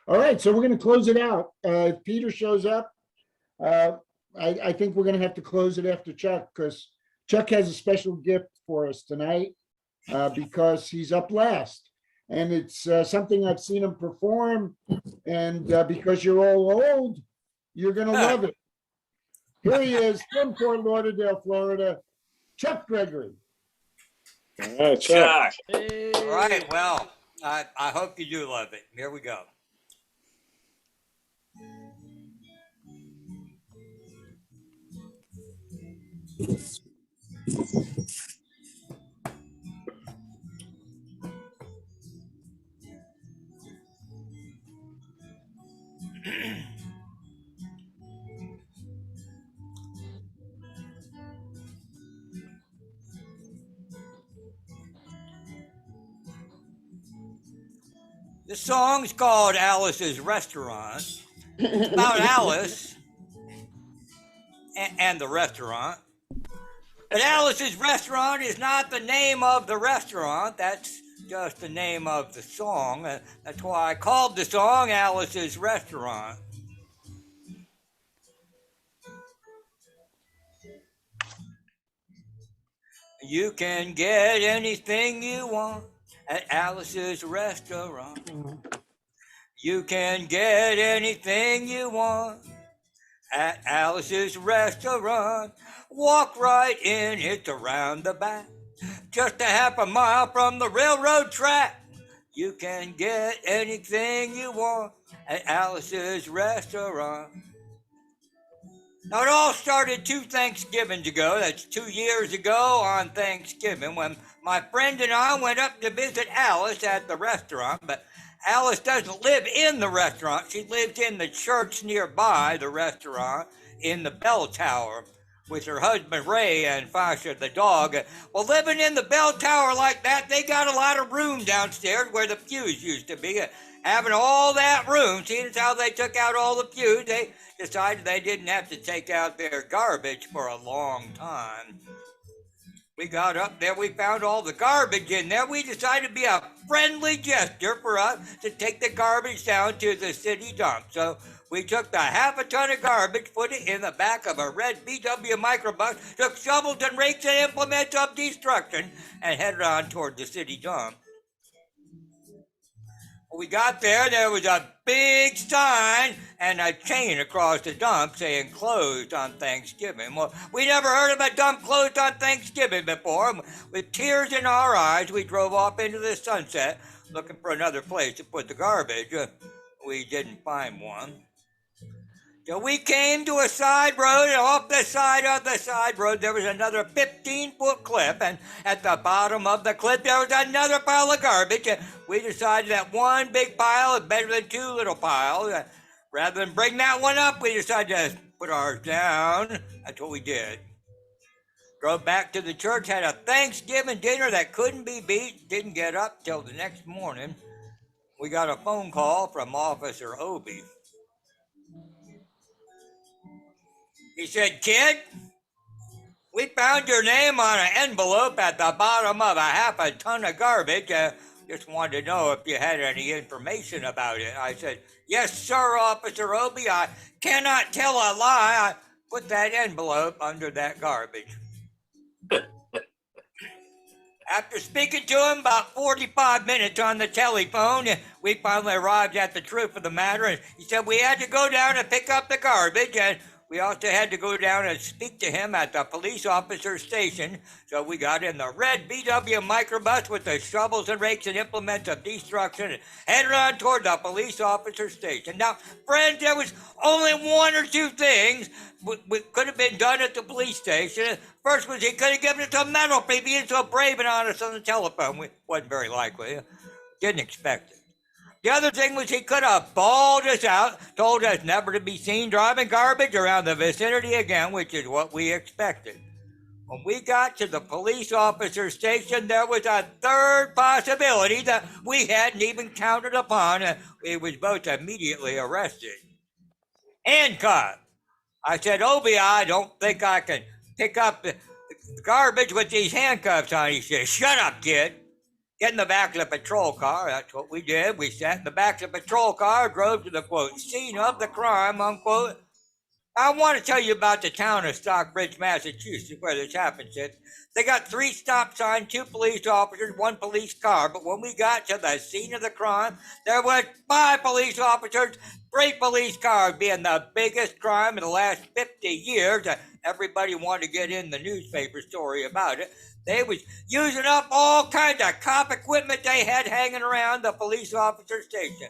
All right, so we're going to close it out. If Peter shows up, uh, I think we're going to have to close it after Chuck because Chuck has a special gift for us tonight because he's up last. And it's something I've seen him perform. And because you're all old, you're going to love it. Here he is from Fort Lauderdale, Florida, Chuck Gregory. All right, Chuck. Hey. All right, well, I hope you do love it. Here we go. This song's called Alice's Restaurant. It's about Alice and the restaurant. But Alice's Restaurant is not the name of the restaurant. That's just the name of the song. That's why I called the song Alice's Restaurant. You can get anything you want at Alice's Restaurant. You can get anything you want at Alice's Restaurant. Walk right in, it's around the back, just a half a mile from the railroad track. You can get anything you want at Alice's Restaurant. Now, it all started 2 Thanksgivings ago. That's 2 years ago on Thanksgiving when my friend and I went up to visit Alice at the restaurant. But Alice doesn't live in the restaurant. She lives in the church nearby the restaurant in the bell tower with her husband Ray and Fasha the dog. Well, living in the bell tower like that, they got a lot of room downstairs where the pews used to be. Having all that room, seeing as how they took out all the pews, they decided they didn't have to take out their garbage for a long time. We got up there, we found all the garbage in there. We decided to be a friendly gesture for us to take the garbage down to the city dump. So we took the half a ton of garbage, put it in the back of a red VW microbus, took shovels and rakes and implements of destruction, and headed on toward the city dump. When we got there was a big sign and a chain across the dump saying closed on Thanksgiving. Well, we never heard of a dump closed on Thanksgiving before. With tears in our eyes, we drove off into the sunset looking for another place to put the garbage. We didn't find one. So we came to a side road, and off the side of the side road, there was another 15-foot cliff, and at the bottom of the cliff, there was another pile of garbage, and we decided that one big pile is better than 2 little piles. Rather than bring that one up, we decided to put ours down. That's what we did. Drove back to the church, had a Thanksgiving dinner that couldn't be beat, didn't get up till the next morning. We got a phone call from Officer Obie. He said, "Kid, we found your name on an envelope at the bottom of a half a ton of garbage. Just wanted to know if you had any information about it." I said, "Yes, sir, Officer Obie. I cannot tell a lie. I put that envelope under that garbage." After speaking to him about 45 minutes on the telephone, we finally arrived at the truth of the matter. And he said we had to go down and pick up the garbage, and we also had to go down and speak to him at the police officer station. So we got in the red VW microbus with the shovels and rakes and implements of destruction and headed on toward the police officer station. Now, friends, there was only 1 or 2 things could have been done at the police station. First was he could have given it to a medal for being so brave and honest on the telephone. Which wasn't very likely. Didn't expect it. The other thing was he could have bawled us out, told us never to be seen driving garbage around the vicinity again, which is what we expected. When we got to the police officer station, there was a third possibility that we hadn't even counted upon, and we was both immediately arrested. Handcuffed. I said, "Obie, I don't think I can pick up the garbage with these handcuffs on." He said, "Shut up, kid. get in the back of the patrol car. That's what we did. We sat in the back of the patrol car, drove to the, quote, scene of the crime, unquote. I want to tell you about the town of Stockbridge, Massachusetts, where this happened. They got 3 stop signs, 2 police officers, 1 police car. But when we got to the scene of the crime, there was 5 police officers, 3 police cars, being the biggest crime in the last 50 years. Everybody wanted to get in the newspaper story about it. They was using up all kinds of cop equipment they had hanging around the police officer station.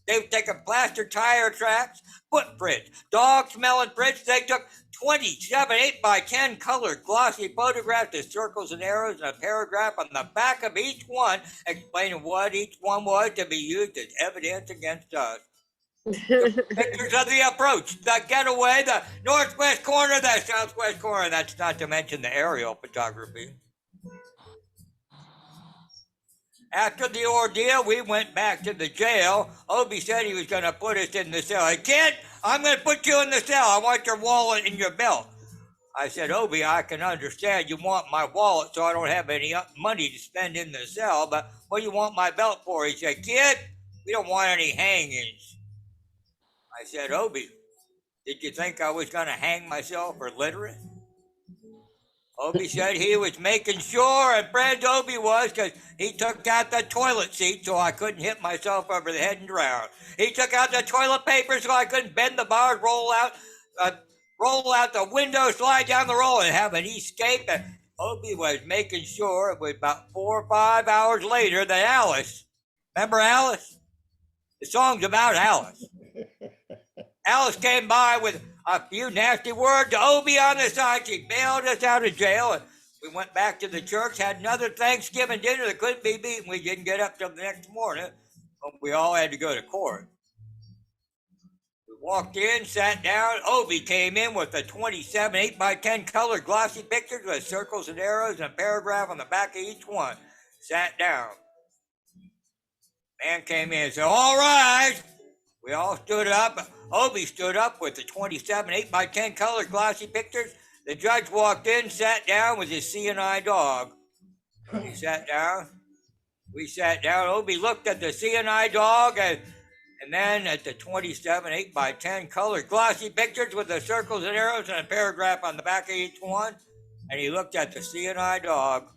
They were taking plaster tire tracks, footprints, dog smelling prints. They took 27 8x10 colored glossy photographs of circles and arrows and a paragraph on the back of each one explaining what each one was to be used as evidence against us. Pictures of the approach, the getaway, the northwest corner, the southwest corner. That's not to mention the aerial photography. After the ordeal, we went back to the jail. Obie said he was going to put us in the cell. Hey, kid, I'm going to put you in the cell. I want your wallet in your belt. I said, Obie, I can understand you want my wallet so I don't have any money to spend in the cell, but what do you want my belt for? He said, kid, we don't want any hangings. I said, Obie, did you think I was going to hang myself for littering? Obie said he was making sure, and friend Obie was, because he took out the toilet seat so I couldn't hit myself over the head and drown. He took out the toilet paper so I couldn't bend the bars, roll out the window, slide down the roll, and have an escape. And Obie was making sure. It was about 4 or 5 hours later that Alice, remember Alice? The song's about Alice. Alice came by with a few nasty words to Obie on the side. She bailed us out of jail, and we went back to the church, had another Thanksgiving dinner that couldn't be beaten. We didn't get up till the next morning, but we all had to go to court. We walked in, sat down. Obie came in with the 27 8x10 colored glossy pictures with circles and arrows and a paragraph on the back of each one. Sat down. Man came in and said, all right. We all stood up. Obie stood up with the 27 8x10 colored glossy pictures. The judge walked in, sat down with his CNI dog. He sat down. We sat down. Obie looked at the CNI dog and then at the 27 8x10 colored glossy pictures with the circles and arrows and a paragraph on the back of each one. And he looked at the CNI dog.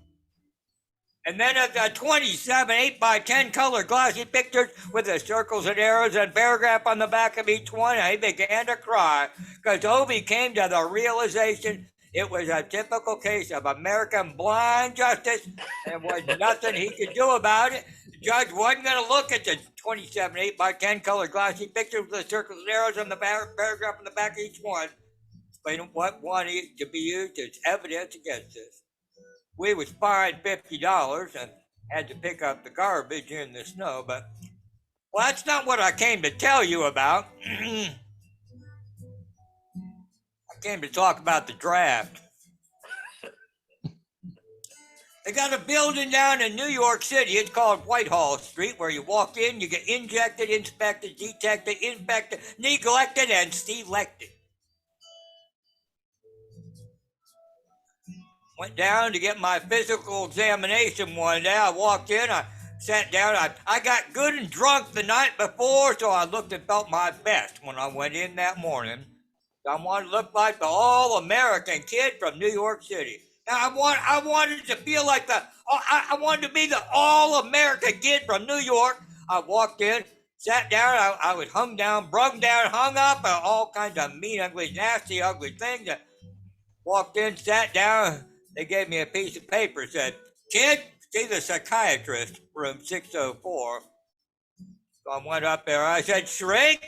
And then at the 27 8x10 colored glossy pictures with the circles and arrows and paragraph on the back of each one, he began to cry because Obie came to the realization it was a typical case of American blind justice and there was nothing he could do about it. The judge wasn't going to look at the 27 8x10 colored glossy pictures with the circles and arrows on the paragraph on the back of each one, explaining what wanted to be used as evidence against this. We was fined $50 and had to pick up the garbage in the snow, but well, that's not what I came to tell you about. I came to talk about the draft. They got a building down in New York City. It's called Whitehall Street, where you walk in, you get injected, inspected, detected, infected, neglected, and selected. Went down to get my physical examination one day. I walked in, I sat down. I got good and drunk the night before, so I looked and felt my best when I went in that morning. I wanted to look like the all-American kid from New York City. Now I wanted to feel like I wanted to be the all-American kid from New York. I walked in, sat down. I was hung down, brung down, hung up, all kinds of mean, ugly, nasty, ugly things. Walked in, sat down. They gave me a piece of paper, said, kid, see the psychiatrist, room 604. So I went up there. I said, shrink,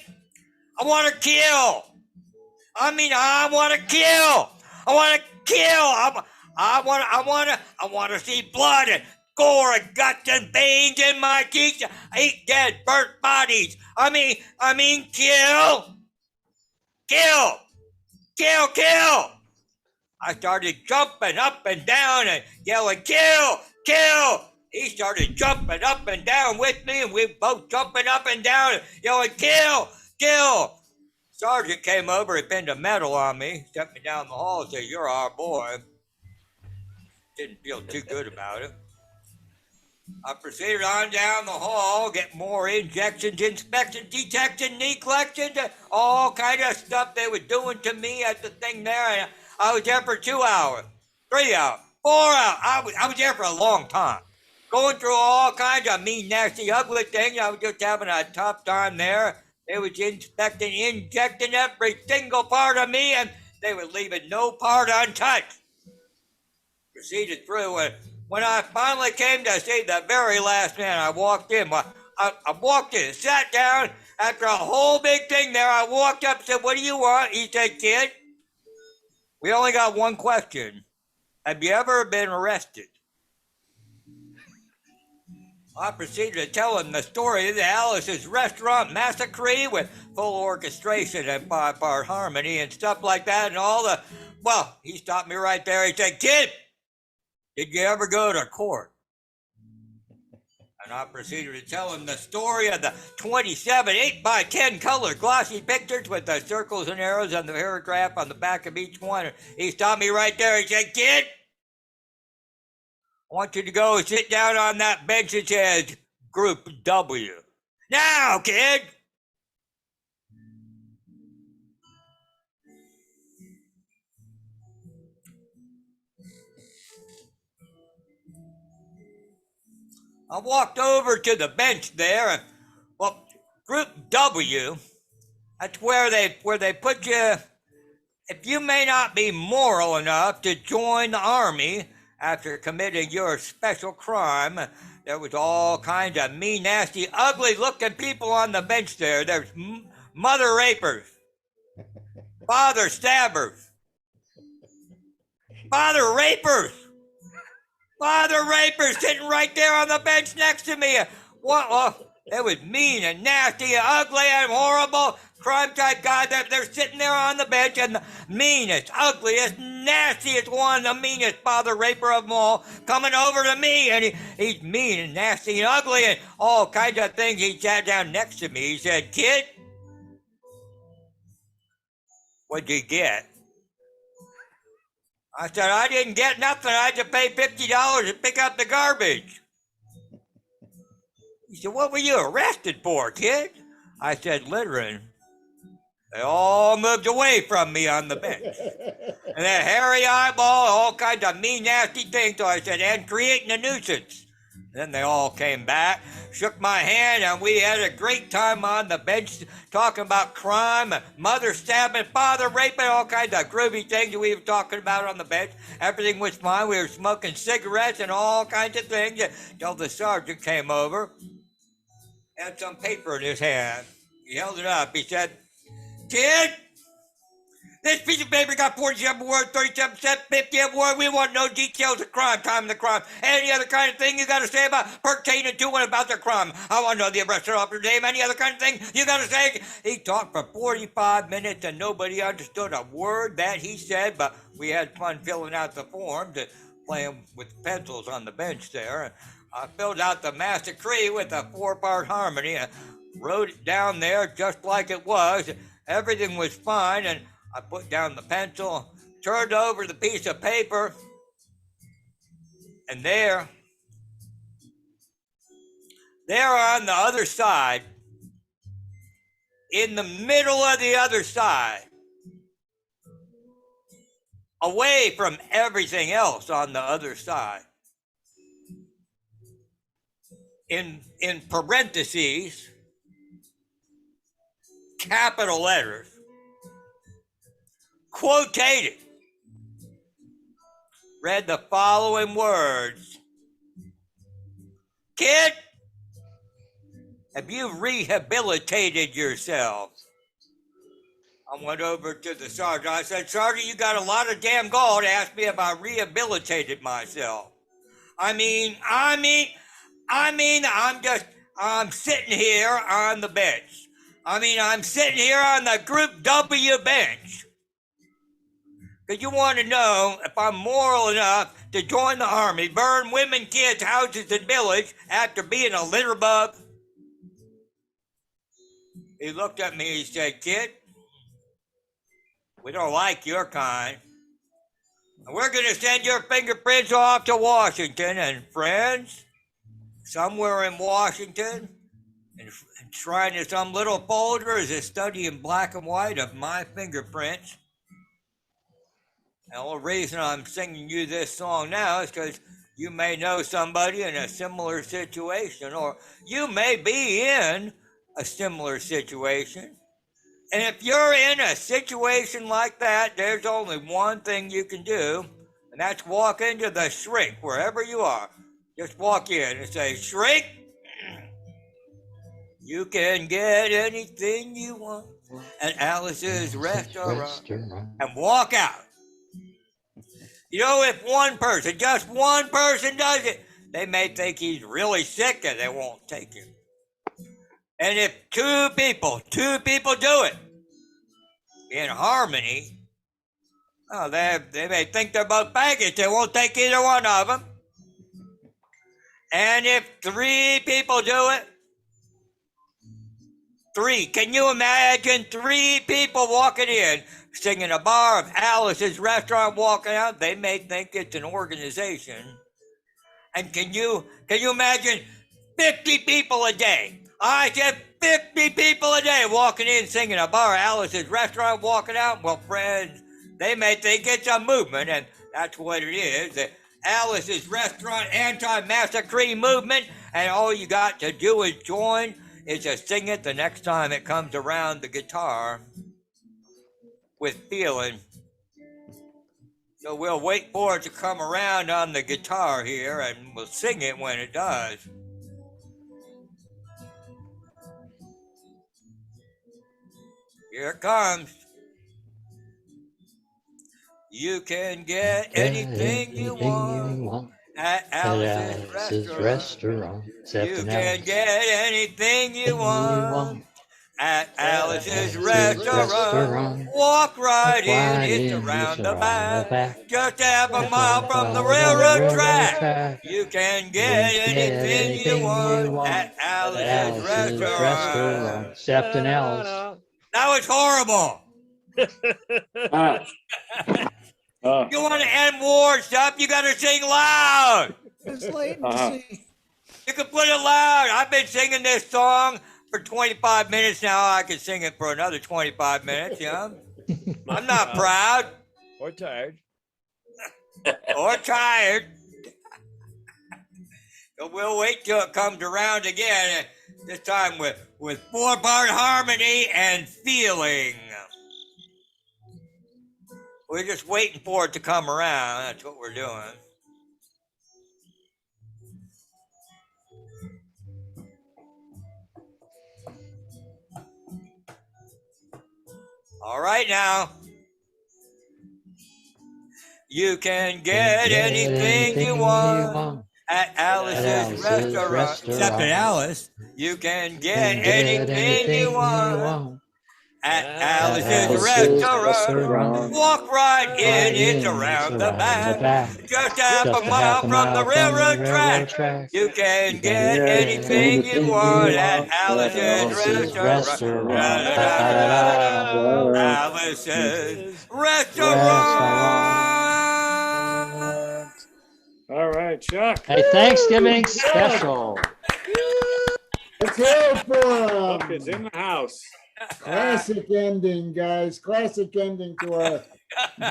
I want to kill. I want to kill. I want to kill. I want to see blood and gore and guts and veins in my cheeks. I eat dead, burnt bodies. Kill. Kill. Kill, kill. I started jumping up and down and yelling, kill, kill. He started jumping up and down with me, and we both jumping up and down and yelling, kill, kill. Sergeant came over, he pinned a medal on me, stepped me down the hall and said, you're our boy. Didn't feel too good about it. I proceeded on down the hall, get more injections, inspections, detections, knee collections, all kind of stuff they were doing to me at the thing there. And I was there for 2 hours, 3 hours, 4 hours. I was there for a long time. Going through all kinds of mean, nasty, ugly things. I was just having a tough time there. They was inspecting, injecting every single part of me, and they were leaving no part untouched. Proceeded through, and when I finally came to see the very last man, I walked in. I walked in, sat down. After a whole big thing there, I walked up and said, "What do you want?" He said, "Kid, we only got one question. Have you ever been arrested?" I proceeded to tell him the story of the Alice's Restaurant Massacre with full orchestration and 5-part harmony and stuff like that and all the... Well, he stopped me right there. He said, "Kid, did you ever go to court?" And I proceeded to tell him the story of the 27 8x10 color glossy pictures with the circles and arrows and the paragraph on the back of each one. He stopped me right there. He said, "Kid, I want you to go sit down on that bench that says Group W. Now, kid." I walked over to the bench there, and well, Group W, that's where they put you. If you may not be moral enough to join the army after committing your special crime, there was all kinds of mean, nasty, ugly-looking people on the bench there. There's mother rapers, father stabbers, father rapers. Father rapers sitting right there on the bench next to me. What? It was mean and nasty, and ugly and horrible crime type guy. They're sitting there on the bench, and the meanest, ugliest, nastiest one, the meanest father raper of them all, coming over to me, and he's mean and nasty and ugly and all kinds of things. He sat down next to me. He said, "Kid, what'd you get?" I said, "I didn't get nothing. I had to pay $50 to pick up the garbage." He said, "What were you arrested for, kid?" I said, "Littering." They all moved away from me on the bench. And that hairy eyeball, all kinds of mean, nasty things. So I said, "And creating a nuisance." Then they all came back, shook my hand, and we had a great time on the bench talking about crime, mother stabbing, father raping, all kinds of groovy things we were talking about on the bench. Everything was fine. We were smoking cigarettes and all kinds of things until the sergeant came over, had some paper in his hand. He held it up. He said, "Kid, this piece of paper got 47 words, 37 cents, 50 words. We want no details of crime, time of the crime, any other kind of thing you got to say about pertaining to and about the crime. I want to know the arrested officer's name, any other kind of thing you got to say." He talked for 45 minutes and nobody understood a word that he said, but we had fun filling out the forms and playing with pencils on the bench there. I filled out the massacre with a 4-part harmony and wrote it down there just like it was. Everything was fine, and I put down the pencil, turned over the piece of paper, and there on the other side, in the middle of the other side, away from everything else on the other side, in parentheses, capital letters, quotated, read the following words: "Kid, have you rehabilitated yourself?" I went over to the sergeant. I said, "Sergeant, you got a lot of damn gall to ask me if I rehabilitated myself. I'm sitting here on the bench. I'm sitting here on the Group W bench. Because you want to know if I'm moral enough to join the army, burn women, kids, houses, and village after being a litter bug?" He looked at me, he said, "Kid, we don't like your kind. And we're going to send your fingerprints off to Washington, and friends, somewhere in Washington, enshrined in some little folder is a study in black and white of my fingerprints. And the only reason I'm singing you this song now is because you may know somebody in a similar situation, or you may be in a similar situation. And if you're in a situation like that, there's only one thing you can do, and that's walk into the shrink wherever you are. Just walk in and say, "Shrink, you can get anything you want at Alice's restaurant," and walk out. You know, if one person, just one person does it, they may think he's really sick and they won't take him. And if two people do it in harmony, oh, they may think they're both faggots. They won't take either one of them. And if 3 people do it, 3, can you imagine 3 people walking in, singing a bar of Alice's restaurant, walking out? They may think it's an organization. And can you imagine 50 people a day? I said 50 people a day walking in, singing a bar of Alice's restaurant, walking out. Well, friends, they may think it's a movement, and that's what it is. The Alice's Restaurant Anti-Massacre Movement, and all you got to do is join, is to sing it the next time it comes around the guitar with feeling. So we'll wait for it to come around on the guitar here, and we'll sing it when it does. Here it comes. You can get anything you want at Alice's restaurant. You can get anything you want at Alice's restaurant. Walk right in, it's around the back. Just half a mile from the railroad track. You can get anything you want at Alice's restaurant. Except an Alice. That was horrible. You want to end war stuff, you got to sing loud. It's latency. You can put it loud. I've been singing this song for 25 minutes now. I can sing it for another 25 minutes, you know? I'm not proud. Or tired. Or tired. So we'll wait till it comes around again, this time with 4-part harmony and feeling. We're just waiting for it to come around. That's what we're doing. All right now. You can get anything you want at Alice's restaurant. Except at Alice. You can get anything you want at Alice's restaurant. Walk right in, it's around the back. Just half a mile from the railroad track. You can get anything you want at Alice's restaurant. Alice's restaurant. All right, Chuck. Hey, Thanksgiving special. Let's go for Chuck is in the house. classic ending, guys. Classic ending to our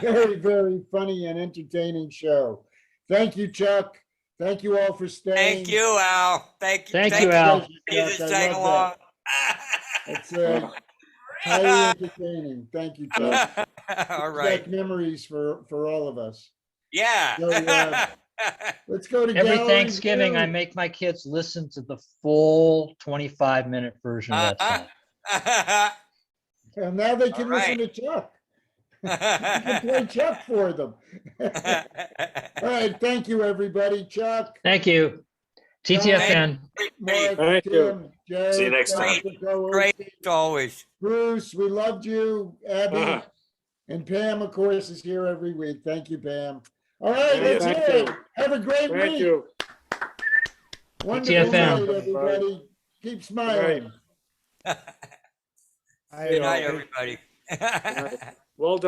very, very funny and entertaining show. Thank you, Chuck. Thank you all for staying. Thank you, Al. Thank you. Thank you, Al. Jesus, Chuck, I sang love along. It's highly entertaining. Thank you, Chuck. All It's right. like memories for all of us. Yeah. So, let's go to Every gallery Thanksgiving, view. I make my kids listen to the full 25-minute version of that song. And now they can All right. listen to Chuck. You can play Chuck for them. All right, thank you, everybody. Chuck, Thank you. TTFN. Mark, Thank you. Tim, Jay, See you next time. thanks for co-hosting. Great as always. Bruce, we loved you. Abby Uh-huh. and Pam, of course, is here every week. Thank you, Pam. All right, Yeah, that's thank it. you. Have a great Thank week. you. Wonderful TTFN. night, everybody. Keep smiling. Good night, everybody. Well done.